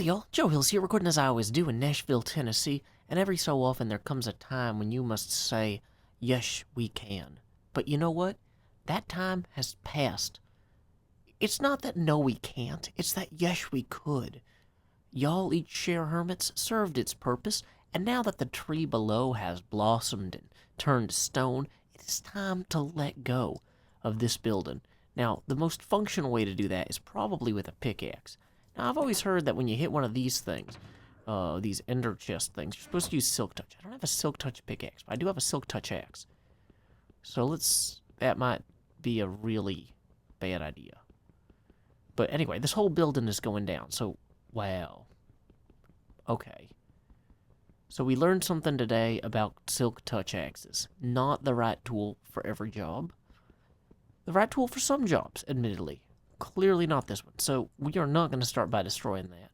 Howdy y'all, Joe Hills here, recording as I always do in Nashville, Tennessee, and every so often there comes a time when you must say, yes, we can. But you know what? That time has passed. It's not that no we can't, it's that yes we could. Y'all each share hermits served its purpose, and now that the tree below has blossomed and turned to stone, it is time to let go of this building. Now, the most functional way to do that is probably with a pickaxe. Now, I've always heard that when you hit one of these things, these ender chest things, you're supposed to use silk touch. I don't have a silk touch pickaxe, but I do have a silk touch axe. So that might be a really bad idea. But anyway, this whole building is going down, so, wow. Okay. So we learned something today about silk touch axes. Not the right tool for every job. The right tool for some jobs, admittedly. Clearly not this one, so we are not going to start by destroying that.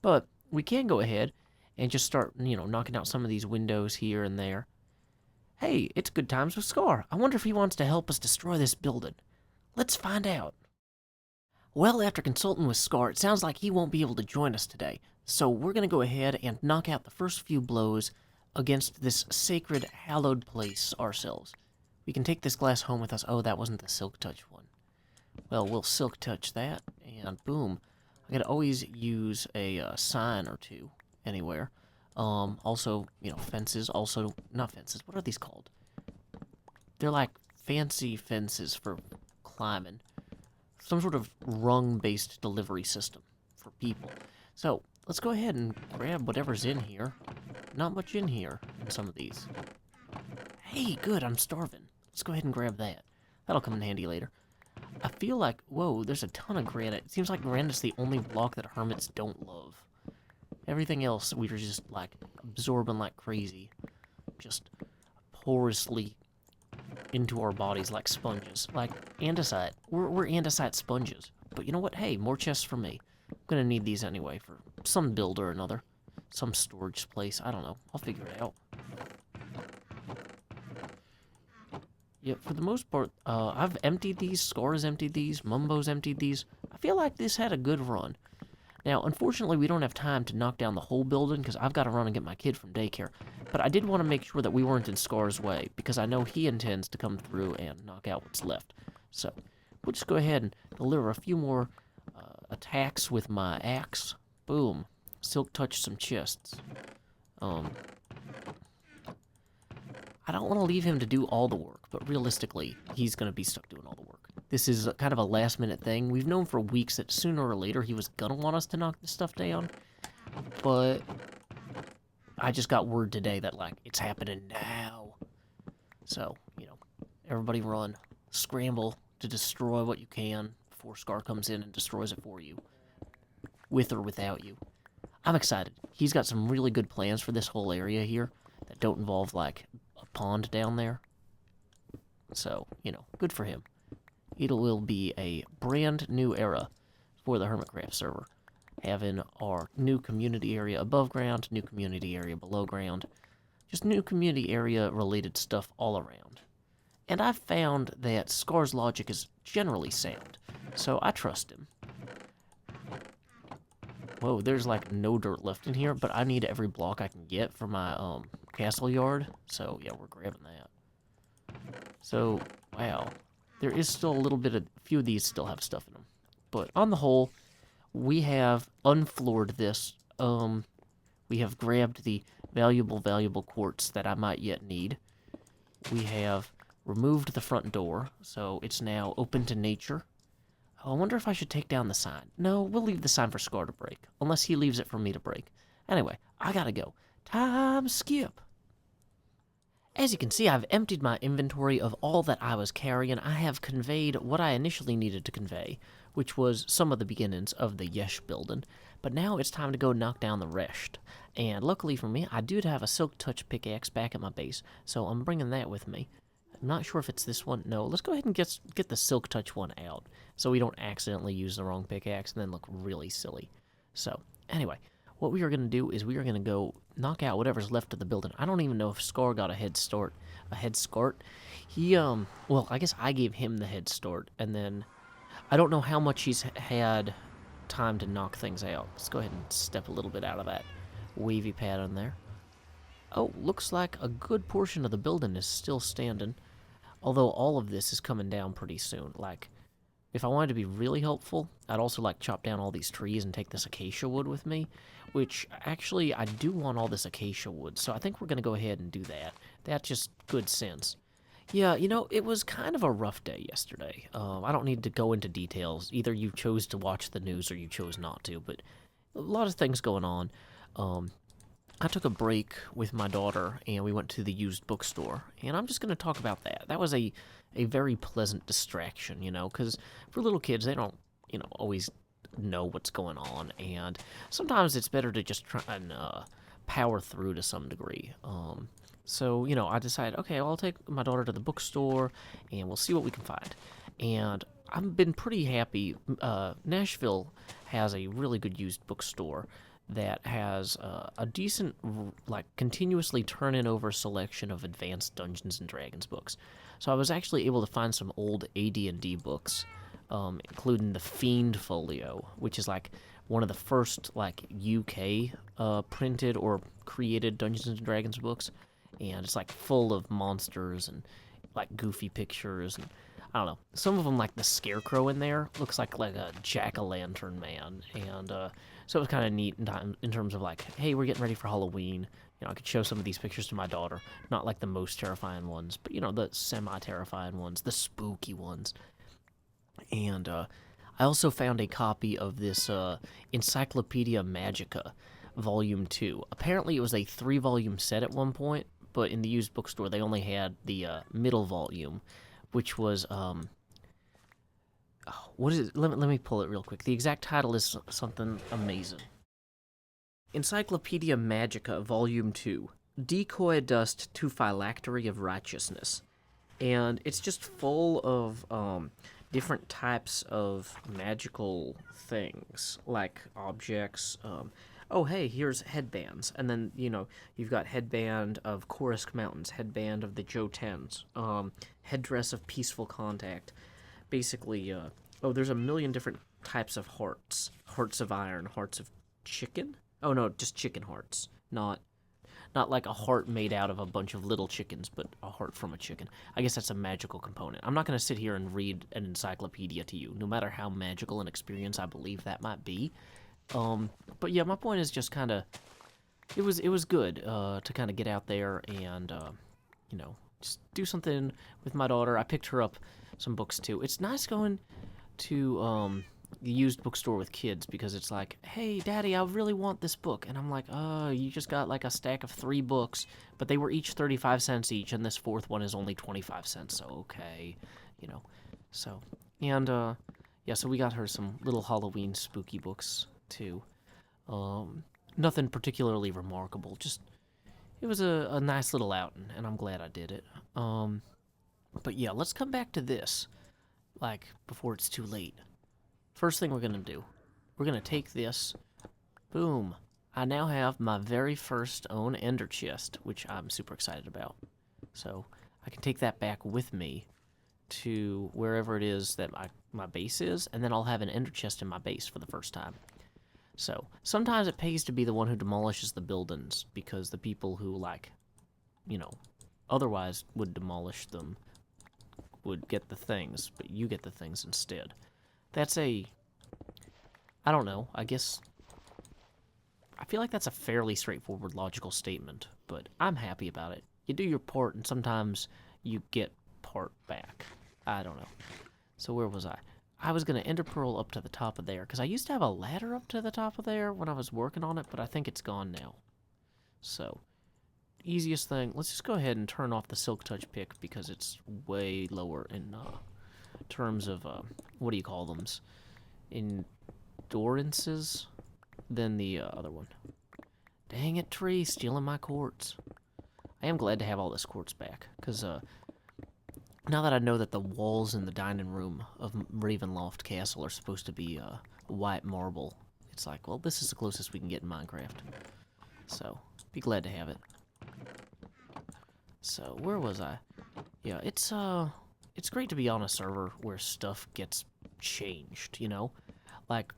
But we can go ahead and just start, knocking out some of these windows here and there. Hey, it's Good Times with Scar. I wonder if he wants to help us destroy this building. Let's find out. Well, after consulting with Scar, it sounds like he won't be able to join us today, so we're going to go ahead and knock out the first few blows against this sacred, hallowed place ourselves. We can take this glass home with us. Oh, that wasn't the silk touch one. Well, we'll silk touch that, and boom. I could always use a sign or two anywhere. Also, fences. Also, not fences. What are these called? They're like fancy fences for climbing. Some sort of rung-based delivery system for people. So, let's go ahead and grab whatever's in here. Not much in here in some of these. Hey, good, I'm starving. Let's go ahead and grab that. That'll come in handy later. I feel like, whoa, there's a ton of granite. It seems like granite's the only block that hermits don't love. Everything else, we're just, absorbing like crazy. Just porously into our bodies like sponges. Like andesite. We're andesite sponges. But you know what? Hey, more chests for me. I'm gonna need these anyway for some build or another. Some storage place. I don't know. I'll figure it out. Yeah, for the most part, I've emptied these, Scar's emptied these, Mumbo's emptied these. I feel like this had a good run. Now, unfortunately, we don't have time to knock down the whole building, because I've got to run and get my kid from daycare. But I did want to make sure that we weren't in Scar's way, because I know he intends to come through and knock out what's left. So, we'll just go ahead and deliver a few more attacks with my axe. Boom. Silk touch some chests. I don't want to leave him to do all the work, but realistically, he's going to be stuck doing all the work. This is kind of a last-minute thing. We've known for weeks that sooner or later he was going to want us to knock this stuff down, but I just got word today that, it's happening now. So, everybody run. Scramble to destroy what you can before Scar comes in and destroys it for you, with or without you. I'm excited. He's got some really good plans for this whole area here that don't involve, a pond down there. So, good for him. It will be a brand new era for the Hermitcraft server. Having our new community area above ground, new community area below ground. Just new community area related stuff all around. And I've found that Scar's logic is generally sound, so I trust him. Whoa, there's no dirt left in here, but I need every block I can get for my castle yard. So yeah, we're grabbing that. So wow, there is still a few of these still have stuff in them. But on the whole, we have unfloored this. We have grabbed the valuable quartz that I might yet need. We have removed the front door, so it's now open to nature. I wonder if I should take down the sign. No, we'll leave the sign for Scar to break, unless he leaves it for me to break. Anyway, I gotta go. Time skip. As you can see, I've emptied my inventory of all that I was carrying. I have conveyed what I initially needed to convey, which was some of the beginnings of the YESH building. But now it's time to go knock down the rest. And luckily for me, I do have a silk touch pickaxe back at my base, so I'm bringing that with me. I'm not sure if it's this one. No, let's go ahead and get the silk touch one out, so we don't accidentally use the wrong pickaxe and then look really silly. So, anyway, what we are going to do is we are going to go knock out whatever's left of the building. I don't even know if Scar got a head start. He, well, I guess I gave him the head start, and then I don't know how much he's had time to knock things out. Let's go ahead and step a little bit out of that wavy pattern there. Oh, looks like a good portion of the building is still standing, although all of this is coming down pretty soon. Like, if I wanted to be really helpful, I'd also like chop down all these trees and take this acacia wood with me, which actually I do want all this acacia wood, so I think we're going to go ahead and do that. That's just good sense. Yeah, you know, it was kind of a rough day yesterday. I don't need to go into details. Either you chose to watch the news or you chose not to, but a lot of things going on. I took a break with my daughter, and we went to the used bookstore, and I'm just going to talk about that. That was a very pleasant distraction, you know, because for little kids, they don't, you know, always know what's going on, and sometimes it's better to just try and power through to some degree. So, you know, I decided, okay, I'll take my daughter to the bookstore, and we'll see what we can find. And I've been pretty happy. Nashville has a really good used bookstore that has a decent, like, continuously turning over selection of advanced Dungeons and Dragons books. So I was actually able to find some old AD&D books, including the Fiend Folio, which is like one of the first like UK printed or created Dungeons and Dragons books, and it's like full of monsters and like goofy pictures, and I don't know. Some of them, like the Scarecrow in there, looks like a jack-o'-lantern man, and so it was kind of neat in terms of like, hey, we're getting ready for Halloween. You know, I could show some of these pictures to my daughter. Not like the most terrifying ones, but, you know, the semi-terrifying ones, the spooky ones. And I also found a copy of this Encyclopedia Magica, Volume 2. Apparently it was a 3-volume set at one point, but in the used bookstore they only had the middle volume, which was, what is it? Let me pull it real quick. The exact title is something amazing. Encyclopedia Magica, Volume 2, Decoy Dust to Phylactery of Righteousness. And it's just full of different types of magical things, like objects. Oh, hey, here's headbands. And then, you know, you've got headband of Korisk Mountains, headband of the Jotens, headdress of Peaceful Contact. Basically, oh, there's a million different types of hearts. Hearts of iron, hearts of chicken? Oh, no, just chicken hearts. Not like a heart made out of a bunch of little chickens, but a heart from a chicken. I guess that's a magical component. I'm not going to sit here and read an encyclopedia to you, no matter how magical an experience I believe that might be. But yeah, my point is just kind of, it was good to kind of get out there and, you know, just do something with my daughter. I picked her up some books too. It's nice going to the used bookstore with kids because it's like, hey, Daddy, I really want this book. And I'm like, oh, you just got like a stack of 3 books, but they were each 35 cents each, and this 4th one is only 25 cents, so okay, you know. So, and, yeah, so we got her some little Halloween spooky books, too. Nothing particularly remarkable, just, it was a nice little outing, and I'm glad I did it. But yeah, let's come back to this, like, before it's too late. First thing we're going to do, we're going to take this, boom. I now have my very first own ender chest, which I'm super excited about. So I can take that back with me to wherever it is that my base is, and then I'll have an ender chest in my base for the first time. So sometimes it pays to be the one who demolishes the buildings, because the people who, like, you know, otherwise would demolish them would get the things, but you get the things instead. That's I don't know, I guess, I feel like that's a fairly straightforward logical statement, but I'm happy about it. You do your part, and sometimes you get part back. I don't know. So where was I? I was going to ender pearl up to the top of there, because I used to have a ladder up to the top of there when I was working on it, but I think it's gone now. So, easiest thing, let's just go ahead and turn off the silk touch pick, because it's way lower in terms of, what do you call them? Endurances than the other one. Dang it, tree, stealing my quartz. I am glad to have all this quartz back, because now that I know that the walls in the dining room of Ravenloft Castle are supposed to be white marble, it's like, well, this is the closest we can get in Minecraft. So, be glad to have it. So, where was I? Yeah, it's great to be on a server where stuff gets changed, you know? Like,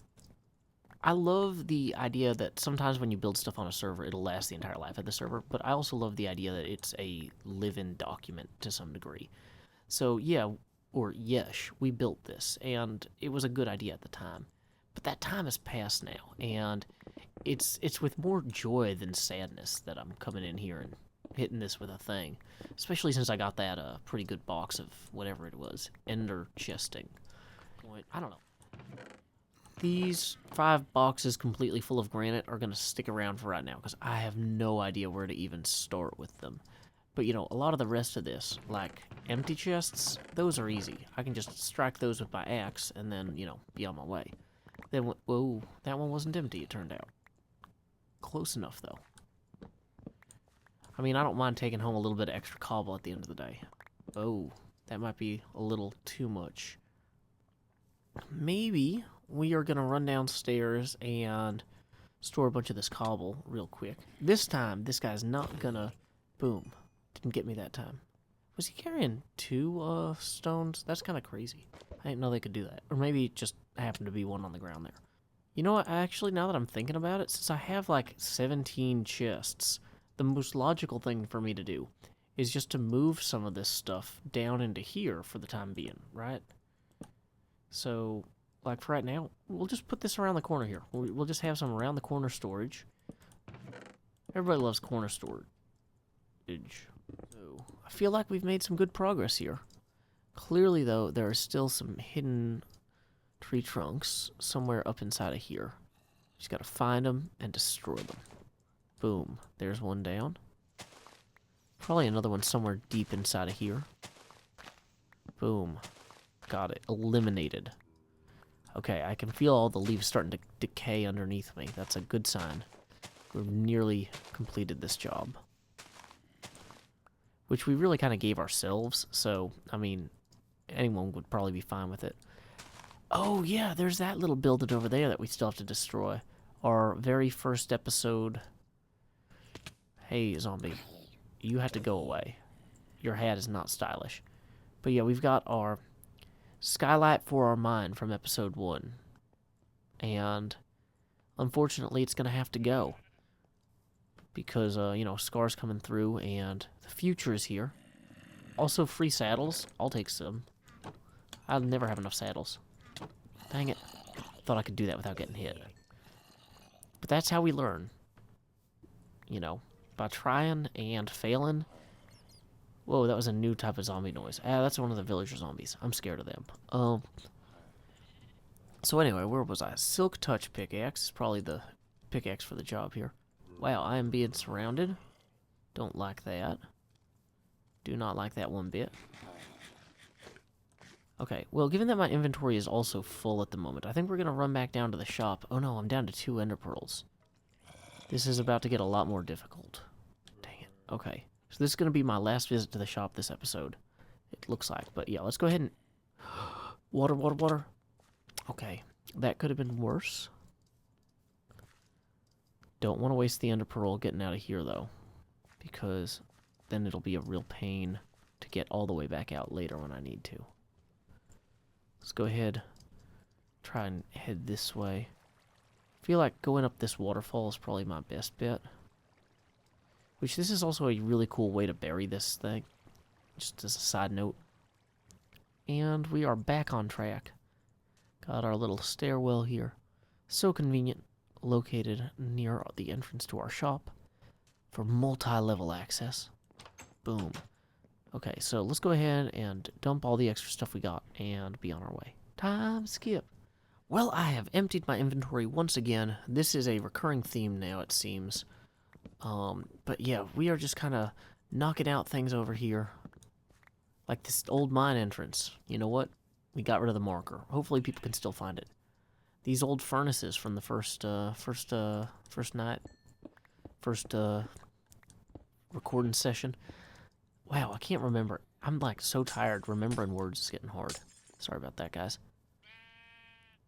I love the idea that sometimes when you build stuff on a server, it'll last the entire life of the server, but I also love the idea that it's a live-in document to some degree. So yeah, or YESH, we built this, and it was a good idea at the time. But that time has passed now, and it's with more joy than sadness that I'm coming in here and hitting this with a thing. Especially since I got that pretty good box of whatever it was, ender chesting. I don't know. These 5 boxes completely full of granite are going to stick around for right now because I have no idea where to even start with them. But, you know, a lot of the rest of this, like empty chests, those are easy. I can just strike those with my axe and then, you know, be on my way. Then, whoa, that one wasn't empty, it turned out. Close enough, though. I mean, I don't mind taking home a little bit of extra cobble at the end of the day. Oh, that might be a little too much. Maybe we are going to run downstairs and store a bunch of this cobble real quick. This time, this guy's not going to... Boom. Didn't get me that time. Was he carrying 2 stones? That's kind of crazy. I didn't know they could do that. Or maybe it just happened to be one on the ground there. You know what? Actually, now that I'm thinking about it, since I have like 17 chests, the most logical thing for me to do is just to move some of this stuff down into here for the time being, right? So, like for right now, we'll just put this around the corner here. We'll just have some around the corner storage. Everybody loves corner storage. So, I feel like we've made some good progress here. Clearly, though, there are still some hidden tree trunks somewhere up inside of here. Just gotta find them and destroy them. Boom. There's one down. Probably another one somewhere deep inside of here. Boom. Got it. Eliminated. Okay, I can feel all the leaves starting to decay underneath me. That's a good sign. We've nearly completed this job. Which we really kind of gave ourselves, so, I mean, anyone would probably be fine with it. Oh, yeah, there's that little building over there that we still have to destroy. Our very first episode. Hey, zombie. You have to go away. Your hat is not stylish. But yeah, we've got our skylight for our mine from episode 1. And unfortunately, it's going to have to go. Because, you know, Scar's coming through and the future is here. Also, free saddles. I'll take some. I'll never have enough saddles. Dang it. Thought I could do that without getting hit. But that's how we learn. You know, by trying and failing. Whoa, that was a new type of zombie noise. Ah, that's one of the villager zombies. I'm scared of them. So anyway, where was I? Silk Touch pickaxe is probably the pickaxe for the job here. Wow, I am being surrounded. Don't like that. Do not like that one bit. Okay, well, given that my inventory is also full at the moment, I think we're going to run back down to the shop. Oh no, I'm down to 2 ender pearls. This is about to get a lot more difficult. Dang it. Okay, so this is going to be my last visit to the shop this episode. It looks like, but yeah, let's go ahead and... Water, water, water. Okay, that could have been worse. Don't want to waste the ender pearl getting out of here, though, because then it'll be a real pain to get all the way back out later when I need to. Let's go ahead, try and head this way. I feel like going up this waterfall is probably my best bet. Which, this is also a really cool way to bury this thing, just as a side note. And we are back on track. Got our little stairwell here. So convenient. Located near the entrance to our shop for multi-level access. Boom. Okay, so let's go ahead and dump all the extra stuff we got and be on our way. Time skip. Well, I have emptied my inventory once again. This is a recurring theme now, it seems. But yeah, we are just kind of knocking out things over here. Like this old mine entrance. You know what? We got rid of the marker. Hopefully people can still find it. These old furnaces from the first recording session. Wow, I can't remember. I'm like so tired. Remembering words is getting hard. Sorry about that, guys.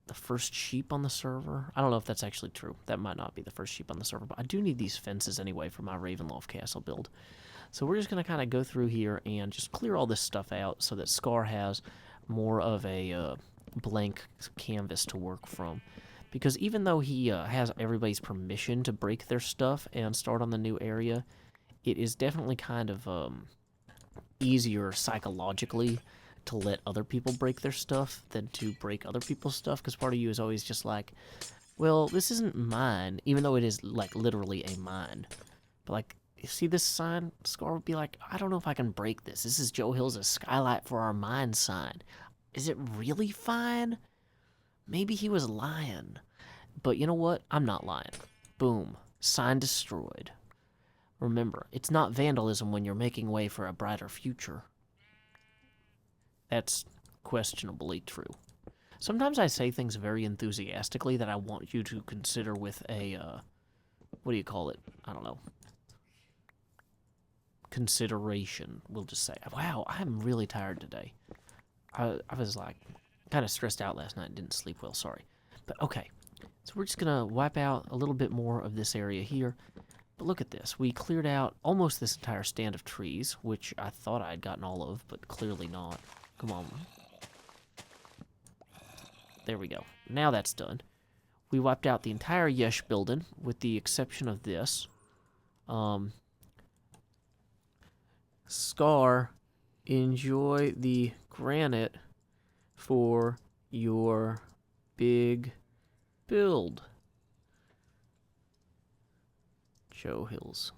The first sheep on the server. I don't know if that's actually true. That might not be the first sheep on the server, but I do need these fences anyway for my Ravenloft castle build. So we're just going to kind of go through here and just clear all this stuff out so that Scar has more of a blank canvas to work from. Because even though he has everybody's permission to break their stuff and start on the new area, it is definitely kind of easier psychologically to let other people break their stuff than to break other people's stuff, because part of you is always just like, well, this isn't mine, even though it is, like, literally a mine. But, like, you see this sign? Scar would be like, I don't know if I can break this. This is Joe Hill's skylight for our mine sign. Is it really fine? Maybe he was lying. But you know what? I'm not lying. Boom. Sign destroyed. Remember, it's not vandalism when you're making way for a brighter future. That's questionably true. Sometimes I say things very enthusiastically that I want you to consider with a, what do you call it? I don't know. Consideration, we'll just say. Wow, I'm really tired today. I was, like, kind of stressed out last night and didn't sleep well, sorry. But, okay. So we're just going to wipe out a little bit more of this area here. But look at this. We cleared out almost this entire stand of trees, which I thought I had gotten all of, but clearly not. Come on. There we go. Now that's done. We wiped out the entire YESH building, with the exception of this. Scar, enjoy the granite for your big build. Joe Hills.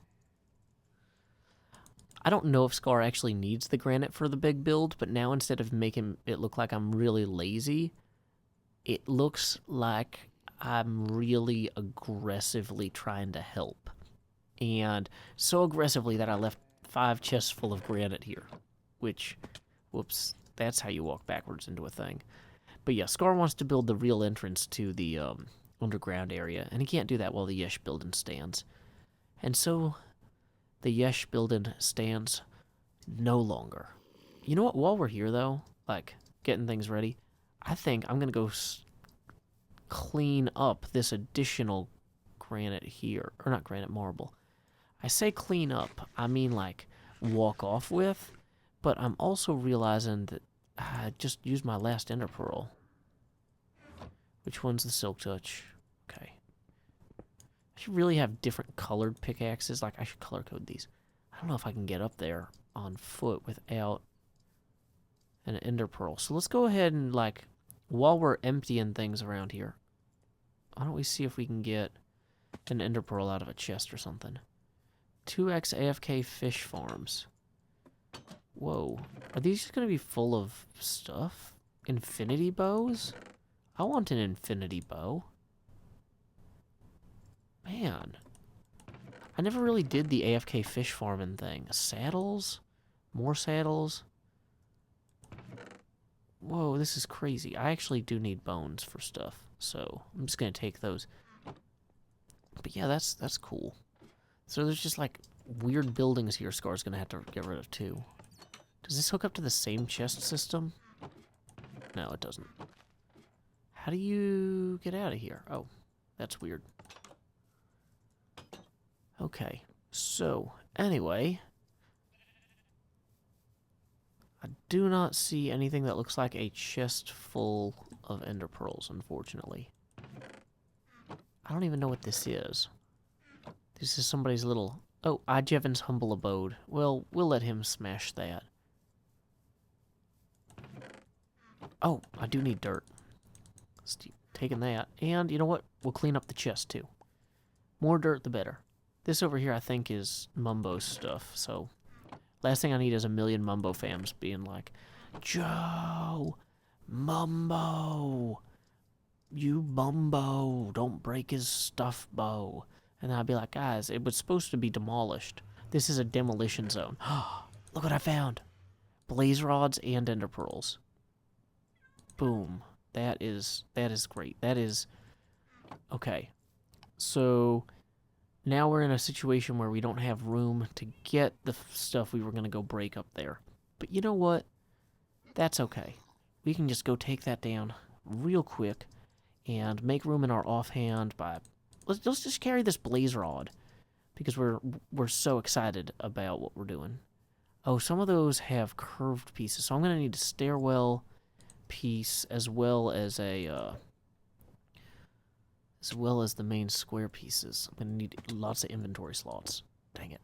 I don't know if Scar actually needs the granite for the big build, but now instead of making it look like I'm really lazy, it looks like I'm really aggressively trying to help. And so aggressively that I left 5 chests full of granite here. Which, whoops, that's how you walk backwards into a thing. But yeah, Scar wants to build the real entrance to the underground area, and he can't do that while the YESH building stands. And so, the YESH building stands no longer. You know what, while we're here though, like, getting things ready, I think I'm gonna go clean up this additional granite here. Or not granite, marble. I say clean up, I mean like walk off with, but I'm also realizing that I just used my last ender pearl. Which one's the silk touch? Okay. I should really have different colored pickaxes. Like, I should color code these. I don't know if I can get up there on foot without an ender pearl. So let's go ahead and, like, while we're emptying things around here, why don't we see if we can get an ender pearl out of a chest or something. 2x AFK fish farms. Whoa. Are these just going to be full of stuff? Infinity bows? I want an infinity bow. Man. I never really did the AFK fish farming thing. Saddles? More saddles? Whoa, this is crazy. I actually do need bones for stuff, so I'm just going to take those. But yeah, that's cool. So there's just, like, weird buildings here Scar's going to have to get rid of, too. Does this hook up to the same chest system? No, it doesn't. How do you get out of here? Oh, that's weird. Okay, so, anyway. I do not see anything that looks like a chest full of ender pearls, unfortunately. I don't even know what this is. This is somebody's little... Oh, Ijevan's humble abode. Well, we'll let him smash that. Oh, I do need dirt. Taking that. And, you know what? We'll clean up the chest, too. More dirt, the better. This over here, I think, is Mumbo's stuff, so... Last thing I need is a million Mumbo fams being like, Joe! Mumbo! You Mumbo! Don't break his stuff, Bo. And I'd be like, guys, it was supposed to be demolished. This is a demolition zone. Look what I found. Blaze rods and ender pearls. Boom. That is great. That is... Okay. So, now we're in a situation where we don't have room to get the stuff we were going to go break up there. But you know what? That's okay. We can just go take that down real quick and make room in our offhand by... Let's just carry this blaze rod, because we're so excited about what we're doing. Oh, some of those have curved pieces, so I'm going to need a stairwell piece as well as a as well as the main square pieces. I'm going to need lots of inventory slots. Dang it.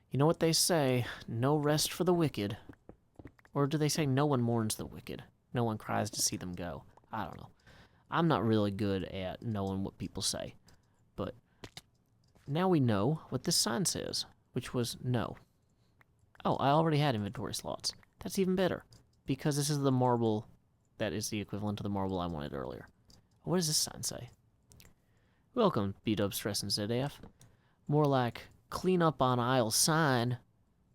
You know what they say, no rest for the wicked. Or do they say no one mourns the wicked? No one cries to see them go. I don't know. I'm not really good at knowing what people say. But now we know what this sign says, which was no. Oh, I already had inventory slots. That's even better, because this is the marble that is the equivalent to the marble I wanted earlier. What does this sign say? Welcome, B-Dub Stress and ZF. More like, clean up on aisle sign.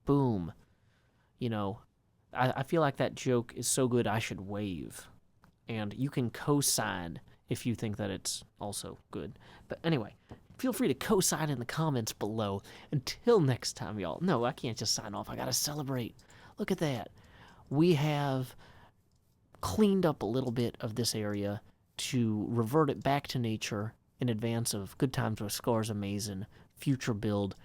Boom. You know, I feel like that joke is so good I should wave. And you can co-sign if you think that it's also good. But anyway, feel free to co-sign in the comments below. Until next time, y'all. No, I can't just sign off. I gotta celebrate. Look at that. We have cleaned up a little bit of this area to revert it back to nature in advance of Good Times with Scar's amazing future build.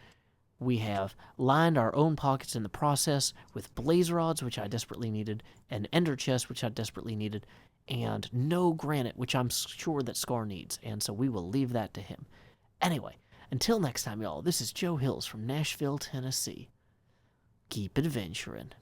We have lined our own pockets in the process with blaze rods, which I desperately needed, an ender chest, which I desperately needed, and no granite, which I'm sure that Scar needs, and so we will leave that to him. Anyway, until next time, y'all, this is Joe Hills from Nashville, Tennessee. Keep adventuring.